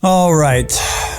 All right,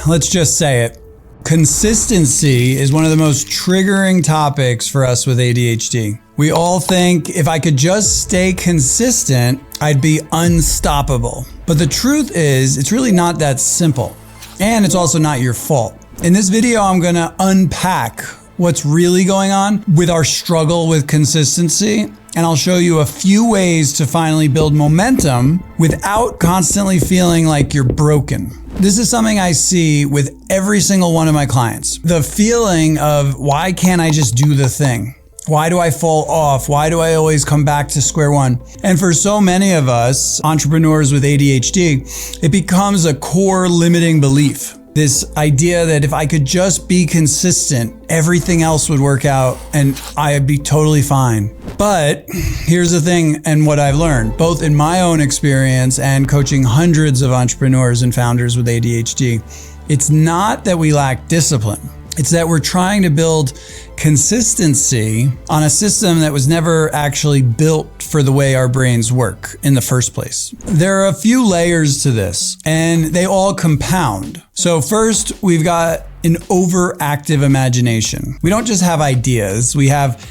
let's just say it. Consistency is one of the most triggering topics for us with ADHD. We all think if I could just stay consistent, I'd be unstoppable. But the truth is, it's really not that simple. And it's also not your fault. In this video, I'm gonna unpack what's really going on with our struggle with consistency. And I'll show you a few ways to finally build momentum without constantly feeling like you're broken. This is something I see with every single one of my clients. The feeling of, why can't I just do the thing? Why do I fall off? Why do I always come back to square one? And for so many of us entrepreneurs with ADHD, it becomes a core limiting belief. This idea that if I could just be consistent, everything else would work out and I'd be totally fine. But here's the thing, and what I've learned, both in my own experience and coaching hundreds of entrepreneurs and founders with ADHD, it's not that we lack discipline. It's that we're trying to build consistency on a system that was never actually built for the way our brains work in the first place. There are a few layers to this, and they all compound. So first, we've got an overactive imagination. We don't just have ideas, we have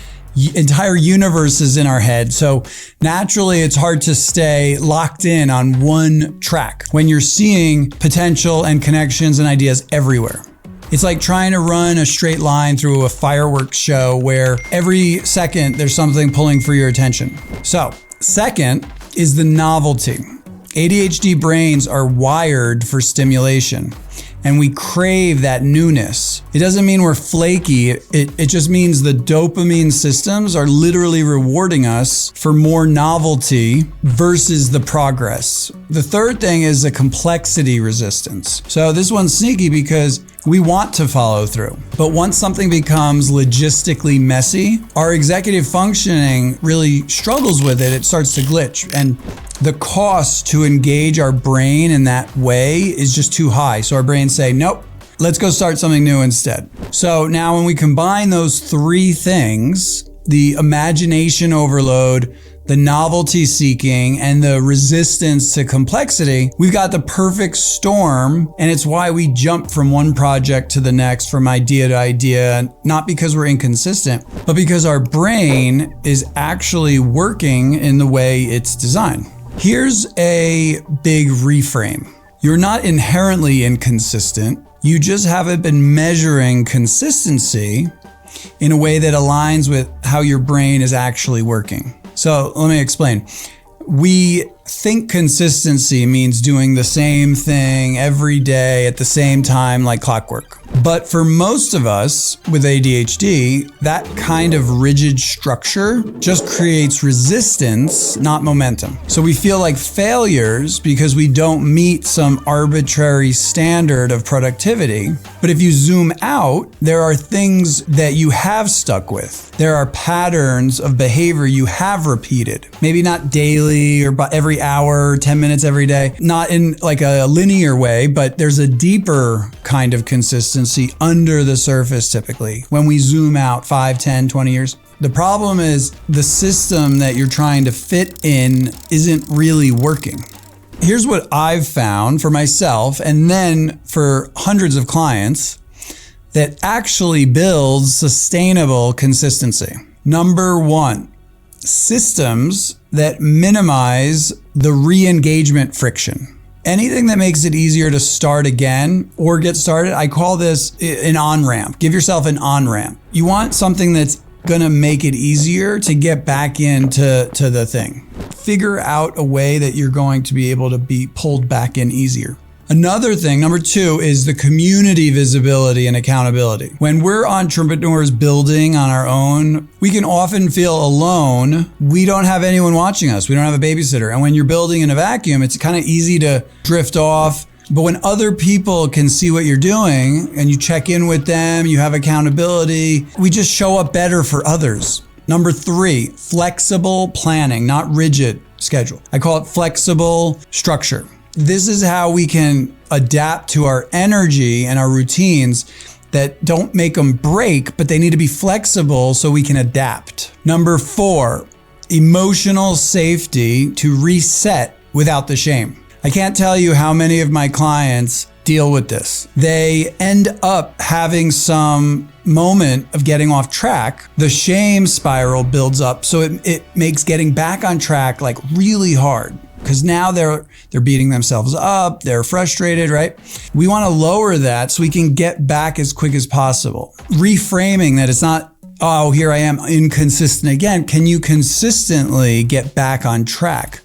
entire universes in our head. So naturally, it's hard to stay locked in on one track when you're seeing potential and connections and ideas everywhere. It's like trying to run a straight line through a fireworks show where every second there's something pulling for your attention. So, second is the novelty. ADHD brains are wired for stimulation, and we crave that newness. It doesn't mean we're flaky. It just means the dopamine systems are literally rewarding us for more novelty versus the progress. The third thing is the complexity resistance. So this one's sneaky because we want to follow through. But once something becomes logistically messy, our executive functioning really struggles with it. It starts to glitch. And the cost to engage our brain in that way is just too high. So our brains say, nope, let's go start something new instead. So now when we combine those three things, the imagination overload, the novelty seeking, and the resistance to complexity, we've got the perfect storm. And it's why we jump from one project to the next, from idea to idea, not because we're inconsistent, but because our brain is actually working in the way it's designed. Here's a big reframe. You're not inherently inconsistent. You just haven't been measuring consistency in a way that aligns with how your brain is actually working. So let me explain. We think consistency means doing the same thing every day at the same time like clockwork. But for most of us with ADHD, that kind of rigid structure just creates resistance, not momentum. So we feel like failures because we don't meet some arbitrary standard of productivity. But if you zoom out, there are things that you have stuck with. There are patterns of behavior you have repeated. Maybe not daily or every hour, 10 minutes every day, not in like a linear way, but there's a deeper kind of consistency under the surface typically when we zoom out 5, 10, 20 years. The problem is the system that you're trying to fit in isn't really working. Here's what I've found for myself and then for hundreds of clients that actually builds sustainable consistency. Number one, systems that minimize the re-engagement friction. Anything that makes it easier to start again or get started, I call this an on-ramp. Give yourself an on-ramp. You want something that's gonna make it easier to get back into the thing. Figure out a way that you're going to be able to be pulled back in easier. Another thing, number two, is the community visibility and accountability. When we're entrepreneurs building on our own, we can often feel alone. We don't have anyone watching us. We don't have a babysitter. And when you're building in a vacuum, it's kind of easy to drift off. But when other people can see what you're doing and you check in with them, you have accountability, we just show up better for others. Number three, flexible planning, not rigid schedule. I call it flexible structure. This is how we can adapt to our energy and our routines that don't make them break, but they need to be flexible so we can adapt. Number four, emotional safety to reset without the shame. I can't tell you how many of my clients deal with this. They end up having some moment of getting off track. The shame spiral builds up. So it makes getting back on track like really hard, because now they're beating themselves up. They're frustrated, right? We want to lower that so we can get back as quick as possible. Reframing that it's not, oh, here I am inconsistent again. Can you consistently get back on track?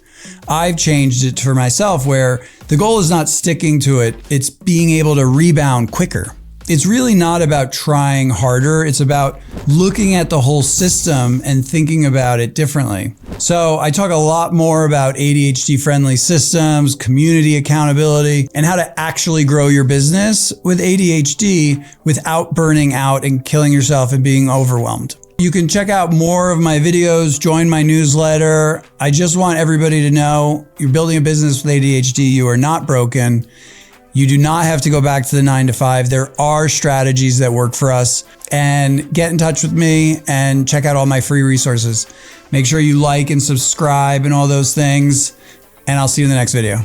I've changed it for myself where the goal is not sticking to it. It's being able to rebound quicker. It's really not about trying harder. It's about looking at the whole system and thinking about it differently. So I talk a lot more about ADHD friendly systems, community accountability, and how to actually grow your business with ADHD without burning out and killing yourself and being overwhelmed. You can check out more of my videos, join my newsletter. I just want everybody to know you're building a business with ADHD. You are not broken. You do not have to go back to the 9 to 5. There are strategies that work for us. And get in touch with me and check out all my free resources. Make sure you like and subscribe and all those things. And I'll see you in the next video.